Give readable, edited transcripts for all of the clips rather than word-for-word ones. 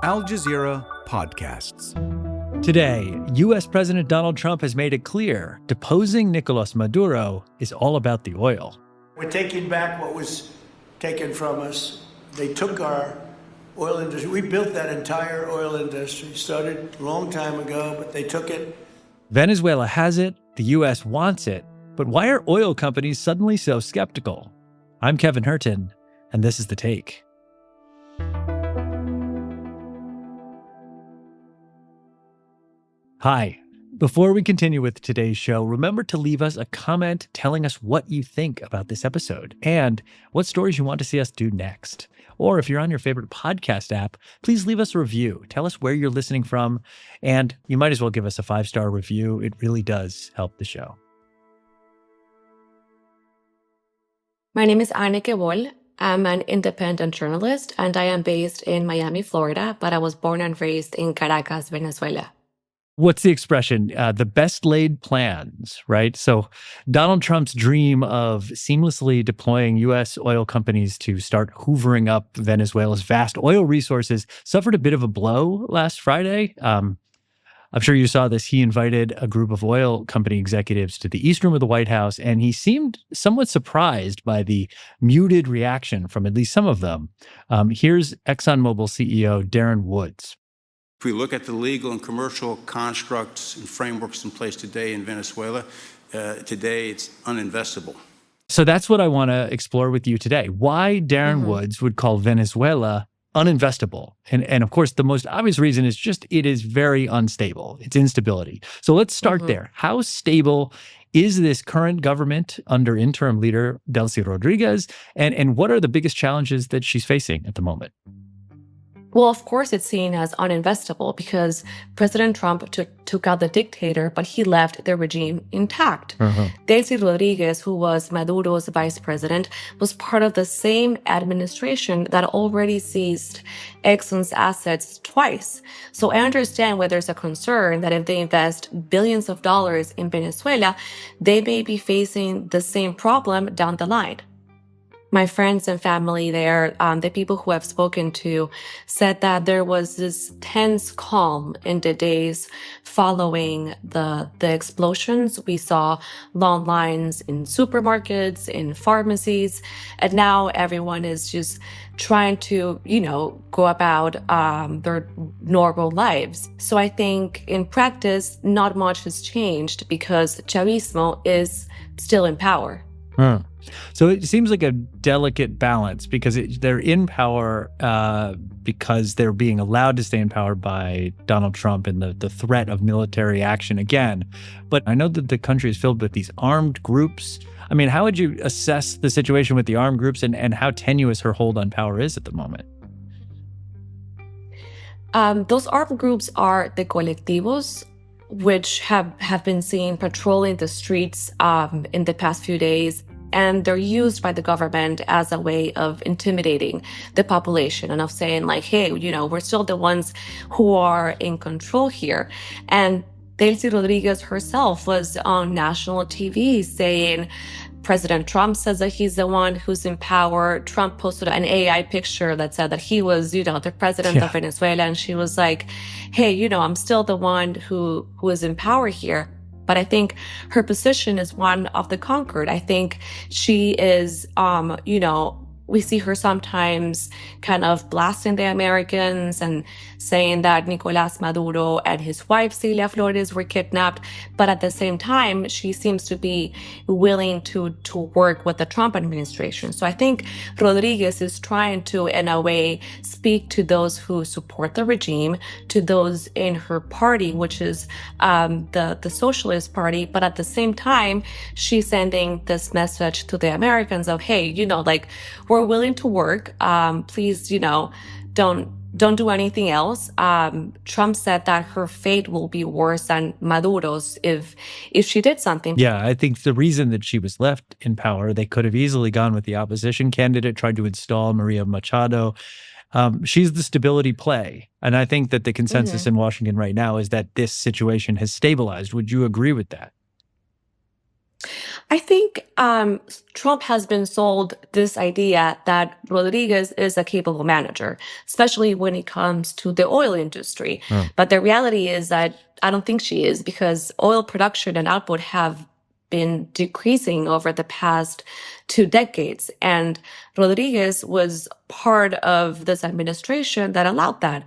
Al Jazeera podcasts. Today, U.S. President Donald Trump has made it clear deposing Nicolas Maduro is all about the oil. We're taking back what was taken from us. They took our oil industry. We built that entire oil industry. Started a long time ago, but they took it. Venezuela has it, the U.S. wants it, but why are oil companies suddenly so skeptical? I'm Kevin Hirten, and this is The Take. Hi. Before we continue with today's show, remember to leave us a comment telling us what you think about this episode and what stories you want to see us do next. Or if you're on your favorite podcast app, please leave us a review. Tell us where you're listening from, and you might as well give us a 5-star review. It really does help the show. My name is Anneke. I'm an independent journalist, and I am based in Miami, Florida, but I was born and raised in Caracas, Venezuela. What's the expression? The best laid plans, right? So Donald Trump's dream of seamlessly deploying U.S. oil companies to start hoovering up Venezuela's vast oil resources suffered a bit of a blow last Friday. I'm sure you saw this. He invited a group of oil company executives to the East Room of the White House, and he seemed somewhat surprised by the muted reaction from at least some of them. Here's ExxonMobil CEO Darren Woods. If we look at the legal and commercial constructs and frameworks in place today in Venezuela, today it's uninvestable. So that's what I want to explore with you today. Why Darren Woods would call Venezuela uninvestable. And of course, the most obvious reason is just it is very unstable. It's instability. So let's start there. How stable is this current government under interim leader Delcy Rodriguez? And what are the biggest challenges that she's facing at the moment? Well, of course, it's seen as uninvestable because President Trump took out the dictator, but he left the regime intact. Delcy Rodriguez, who was Maduro's vice president, was part of the same administration that already seized Exxon's assets twice. So I understand why there's a concern that if they invest billions of dollars in Venezuela, they may be facing the same problem down the line. My friends and family there, the people who I've spoken to, said that there was this tense calm in the days following the explosions. We saw long lines in supermarkets, in pharmacies, and now everyone is just trying to, go about their normal lives. So I think in practice, not much has changed because Chavismo is still in power. So it seems like a delicate balance because they're in power because they're being allowed to stay in power by Donald Trump and the threat of military action again. But I know that the country is filled with these armed groups. I mean, how would you assess the situation with the armed groups and how tenuous her hold on power is at the moment? Those armed groups are the colectivos, which have been seen patrolling the streets in the past few days. And they're used by the government as a way of intimidating the population and of saying like, hey, we're still the ones who are in control here. And Delcy Rodriguez herself was on national TV saying, President Trump says that he's the one who's in power. Trump posted an AI picture that said that he was, the president of Venezuela. And she was like, hey, I'm still the one who is in power here. But I think her position is one of the conquered. I think she is, we see her sometimes kind of blasting the Americans and saying that Nicolas Maduro and his wife, Celia Flores, were kidnapped. But at the same time, she seems to be willing to work with the Trump administration. So I think Rodriguez is trying to, in a way, speak to those who support the regime, to those in her party, which is the Socialist Party. But at the same time, she's sending this message to the Americans of, hey, we're willing to work. Please, don't do anything else. Trump said that her fate will be worse than Maduro's if she did something. Yeah, I think the reason that she was left in power, they could have easily gone with the opposition candidate, tried to install Maria Machado. She's the stability play. And I think that the consensus in Washington right now is that this situation has stabilized. Would you agree with that? I think Trump has been sold this idea that Rodriguez is a capable manager, especially when it comes to the oil industry. But the reality is that I don't think she is, because oil production and output have been decreasing over the past 2 decades. And Rodriguez was part of this administration that allowed that.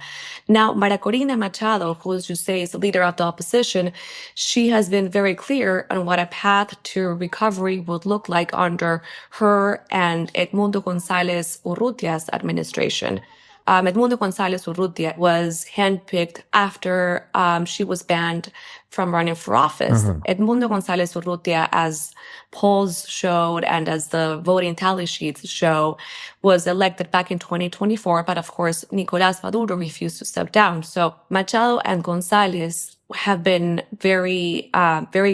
Now, Maria Corina Machado, who, as you say, is the leader of the opposition, she has been very clear on what a path to recovery would look like under her and Edmundo González Urrutia's administration. Edmundo González Urrutia was handpicked after she was banned from running for office. Edmundo González Urrutia, as polls showed and as the voting tally sheets show, was elected back in 2024. But of course, Nicolas Maduro refused to step down. So Machado and González have been very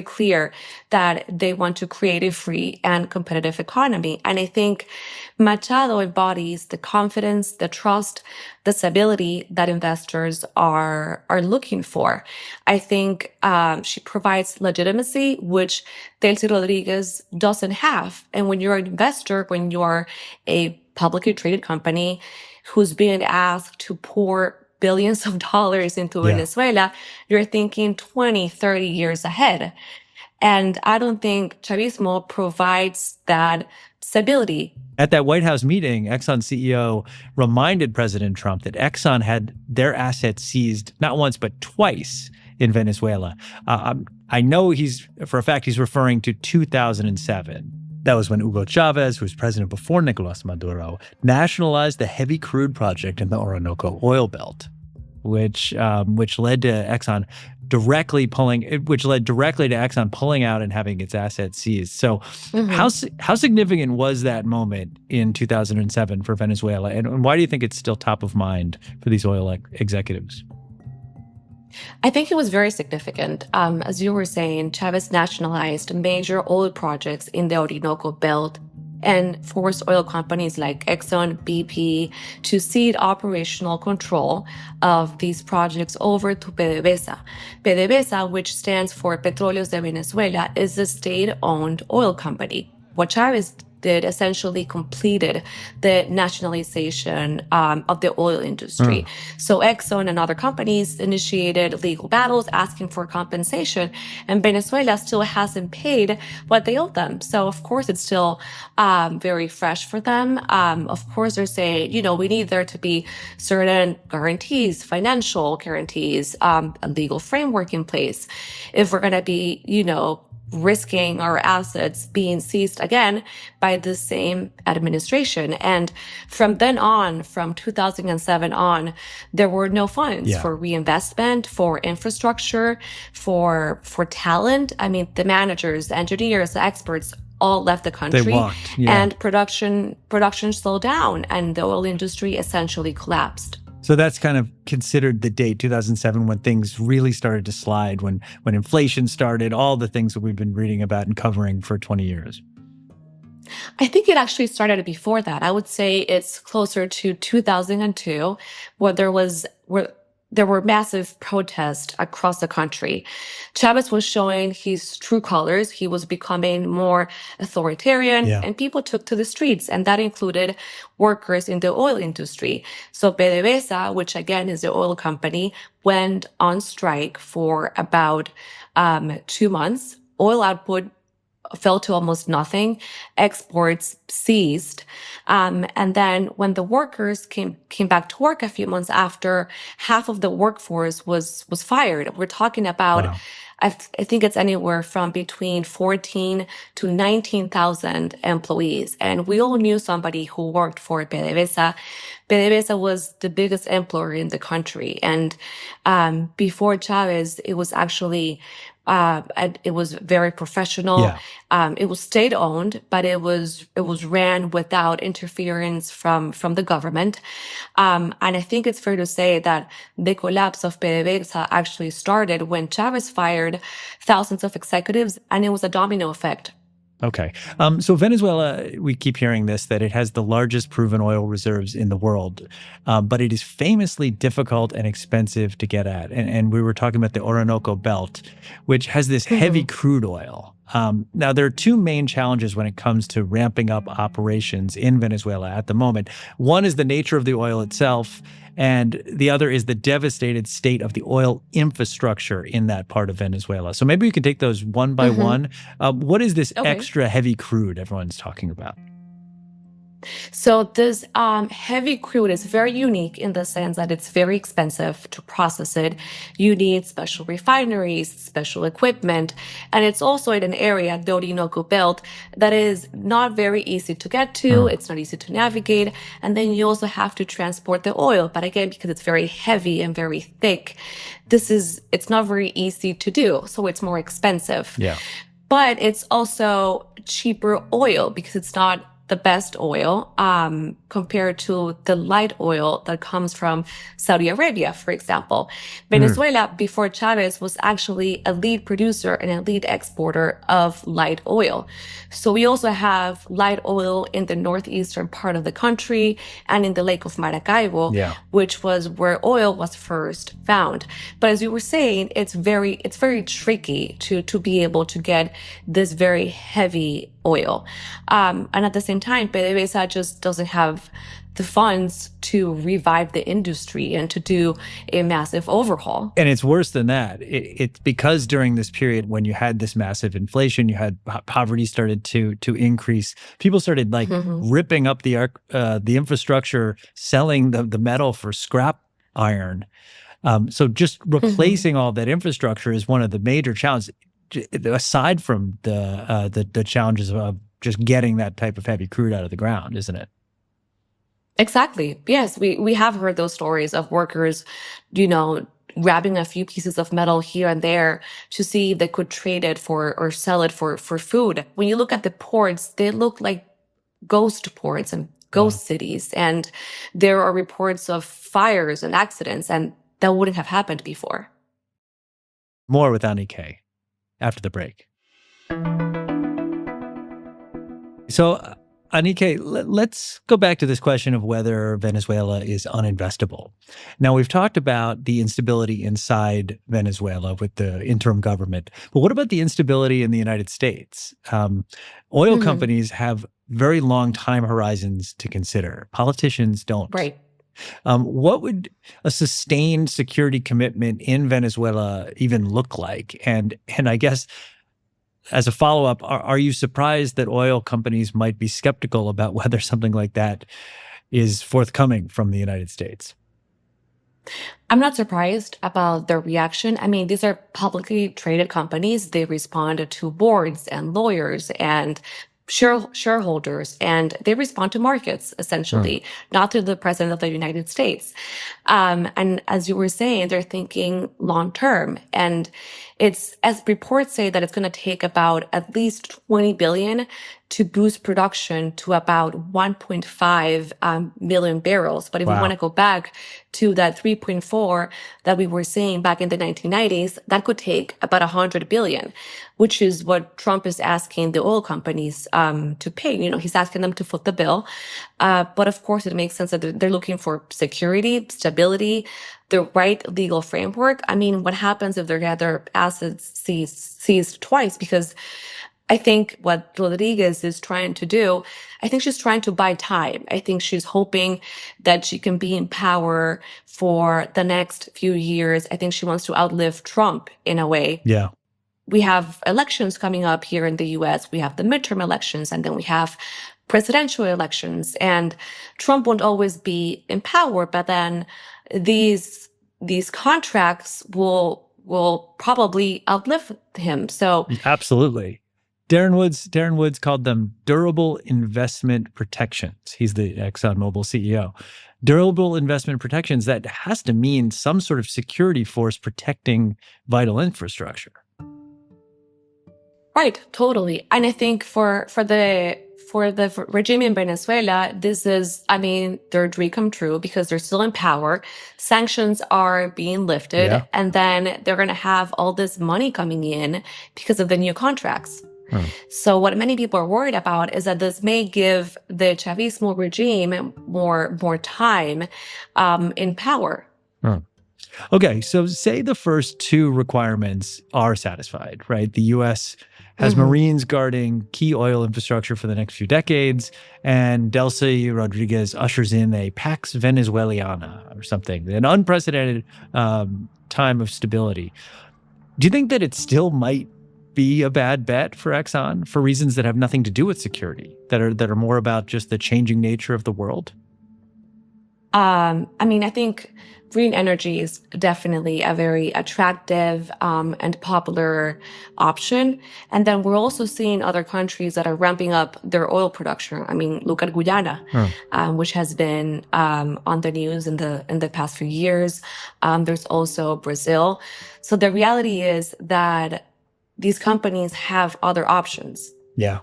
clear that they want to create a free and competitive economy. And I think Machado embodies the confidence, the trust, the stability that investors are looking for. I think she provides legitimacy, which Delcy Rodriguez doesn't have. And when you're an investor, when you're a publicly traded company who's being asked to pour billions of dollars into Venezuela, you're thinking 20, 30 years ahead. And I don't think Chavismo provides that stability. At that White House meeting, Exxon CEO reminded President Trump that Exxon had their assets seized not once, but twice in Venezuela. I know for a fact he's referring to 2007. That was when Hugo Chavez, who was president before Nicolas Maduro, nationalized the heavy crude project in the Orinoco oil belt, which led to Exxon directly to Exxon pulling out and having its assets seized. So how significant was that moment in 2007 for Venezuela? And why do you think it's still top of mind for these oil executives? I think it was very significant. As you were saying, Chavez nationalized major oil projects in the Orinoco Belt and forced oil companies like Exxon, BP to cede operational control of these projects over to PDVSA. PDVSA, which stands for Petróleos de Venezuela, is a state-owned oil company. What Chavez did essentially completed the nationalization of the oil industry. So Exxon and other companies initiated legal battles asking for compensation, and Venezuela still hasn't paid what they owe them. So of course it's still very fresh for them. Of course they're saying, we need there to be certain guarantees, financial guarantees, a legal framework in place. If we're going to be, risking our assets being seized again by the same administration. And from then on, from 2007 on, there were no funds for reinvestment, for infrastructure, for talent. I mean, the managers, the engineers, the experts all left the country. They walked, and production slowed down, and the oil industry essentially collapsed. So that's kind of considered the date, 2007, when things really started to slide, when inflation started, all the things that we've been reading about and covering for 20 years. I think it actually started before that. I would say it's closer to 2002, where there were massive protests across the country. Chavez was showing his true colors. He was becoming more authoritarian, and people took to the streets, and that included workers in the oil industry. So PDVSA, which again is the oil company, went on strike for about 2 months. Oil output fell to almost nothing. Exports ceased. And then when the workers came back to work a few months after, half of the workforce was fired. We're talking about, I think it's anywhere from between 14 to 19,000 employees. And we all knew somebody who worked for PDVSA. PDVSA was the biggest employer in the country. And before Chavez, it was actually it was very professional. It was state-owned, but it was ran without interference from the government. And I think it's fair to say that the collapse of PDVSA actually started when Chavez fired thousands of executives, and it was a domino effect. Okay. So Venezuela, we keep hearing this, that it has the largest proven oil reserves in the world, but it is famously difficult and expensive to get at. And we were talking about the Orinoco Belt, which has this heavy crude oil. Now, there are two main challenges when it comes to ramping up operations in Venezuela at the moment. One is the nature of the oil itself, and the other is the devastated state of the oil infrastructure in that part of Venezuela. So maybe we can take those one by one. What is this extra heavy crude everyone's talking about? So this heavy crude is very unique in the sense that it's very expensive to process it. You need special refineries, special equipment, and it's also in an area, the Orinoco Belt, that is not very easy to get to. It's not easy to navigate. And then you also have to transport the oil. But again, because it's very heavy and very thick, it's not very easy to do. So it's more expensive. Yeah. But it's also cheaper oil because it's not the best oil compared to the light oil that comes from Saudi Arabia, for example. Venezuela, before Chavez, was actually a lead producer and a lead exporter of light oil. So we also have light oil in the northeastern part of the country and in the Lake of Maracaibo, which was where oil was first found. But as you were saying, it's very tricky to be able to get this very heavy oil. And at the same time, PDVSA just doesn't have the funds to revive the industry and to do a massive overhaul. And it's worse than that. It's because during this period when you had this massive inflation, you had poverty started to increase. People started ripping up the infrastructure, selling the metal for scrap iron. So just replacing all that infrastructure is one of the major challenges, aside from the challenges of just getting that type of heavy crude out of the ground, isn't it? Exactly. Yes, we have heard those stories of workers, grabbing a few pieces of metal here and there to see if they could trade it for or sell it for food. When you look at the ports, they look like ghost ports and ghost cities. And there are reports of fires and accidents, and that wouldn't have happened before. More with Anneke after the break. So, Anneke, let's go back to this question of whether Venezuela is uninvestable. Now, we've talked about the instability inside Venezuela with the interim government, but what about the instability in the United States? Oil companies have very long time horizons to consider. Politicians don't. Right. What would a sustained security commitment in Venezuela even look like? And I guess, as a follow-up, are you surprised that oil companies might be skeptical about whether something like that is forthcoming from the United States? I'm not surprised about their reaction. I mean, these are publicly traded companies. They respond to boards and lawyers and shareholders, and they respond to markets, essentially, not to the president of the United States. And as you were saying, they're thinking long term. And it's, as reports say, that it's going to take about at least 20 billion to boost production to about 1.5 million barrels. But if we want to go back to that 3.4 that we were seeing back in the 1990s, that could take about 100 billion, which is what Trump is asking the oil companies to pay. He's asking them to foot the bill. But of course, it makes sense that they're looking for security, stability, the right legal framework. I mean, what happens if they get their assets seized twice? Because I think what Rodriguez is trying to do, I think she's trying to buy time. I think she's hoping that she can be in power for the next few years. I think she wants to outlive Trump in a way. Yeah. We have elections coming up here in the US. We have the midterm elections, and then we have presidential elections. And Trump won't always be in power, but then these contracts will probably outlive him. So absolutely. Darren Woods called them durable investment protections. He's the ExxonMobil CEO. Durable investment protections, that has to mean some sort of security force protecting vital infrastructure. Right, totally. And I think for the regime in Venezuela, this is, their dream come true because they're still in power. Sanctions are being lifted, and then they're going to have all this money coming in because of the new contracts. So what many people are worried about is that this may give the Chavismo regime more time in power. Okay, so say the first two requirements are satisfied, right? The U.S. has Marines guarding key oil infrastructure for the next few decades, and Delcy Rodriguez ushers in a Pax Venezuelana or something, an unprecedented time of stability. Do you think that it still might be a bad bet for Exxon for reasons that have nothing to do with security, that are more about just the changing nature of the world? I think green energy is definitely a very attractive and popular option. And then we're also seeing other countries that are ramping up their oil production. I mean, look at Guyana, which has been on the news in the past few years. There's also Brazil. So the reality is that these companies have other options. Yeah.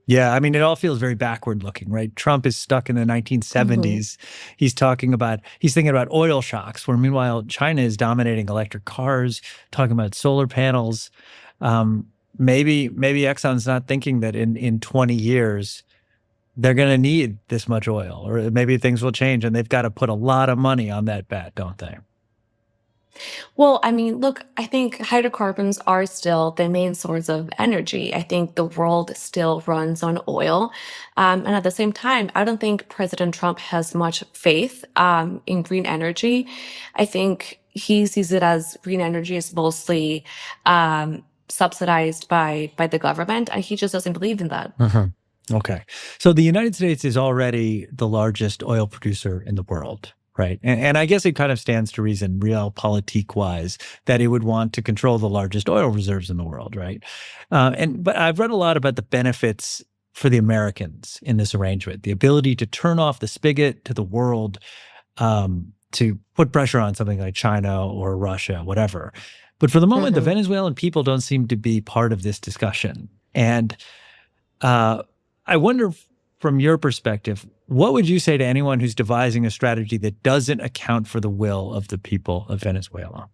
Yeah, I mean, it all feels very backward looking, right? Trump is stuck in the 1970s. He's thinking about oil shocks, where meanwhile, China is dominating electric cars, talking about solar panels. Maybe Exxon's not thinking that in 20 years, they're going to need this much oil, or maybe things will change and they've got to put a lot of money on that bet, don't they? Well, I mean, look, I think hydrocarbons are still the main source of energy. I think the world still runs on oil. And at the same time, I don't think President Trump has much faith in green energy. I think he sees it as green energy is mostly subsidized by the government, and he just doesn't believe in that. Okay. So the United States is already the largest oil producer in the world. Right. And I guess it kind of stands to reason, realpolitik-wise, that it would want to control the largest oil reserves in the world. Right. But I've read a lot about the benefits for the Americans in this arrangement, the ability to turn off the spigot to the world, to put pressure on something like China or Russia, whatever. But for the moment, the Venezuelan people don't seem to be part of this discussion. And I wonder, from your perspective, what would you say to anyone who's devising a strategy that doesn't account for the will of the people of Venezuela?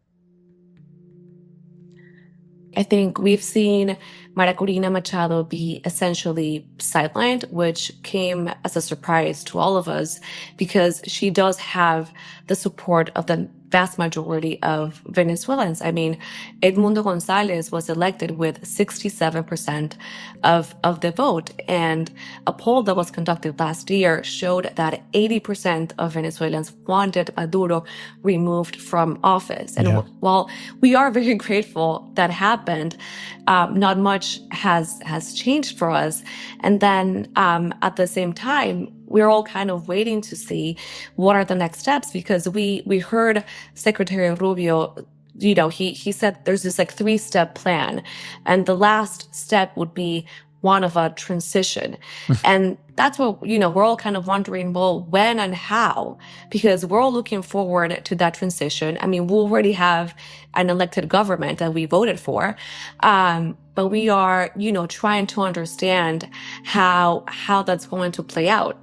I think we've seen Maria Corina Machado be essentially sidelined, which came as a surprise to all of us because she does have the support of the vast majority of Venezuelans. I mean, Edmundo Gonzalez was elected with 67% of the vote. And a poll that was conducted last year showed that 80% of Venezuelans wanted Maduro removed from office. And while we are very grateful that happened, not much has changed for us. And then at the same time, we're all kind of waiting to see what are the next steps, because we heard Secretary Rubio, he said there's this 3-step plan. And the last step would be one of a transition. And that's what, we're all kind of wondering, well, when and how? Because we're all looking forward to that transition. I mean, we already have an elected government that we voted for. But we are, trying to understand how that's going to play out.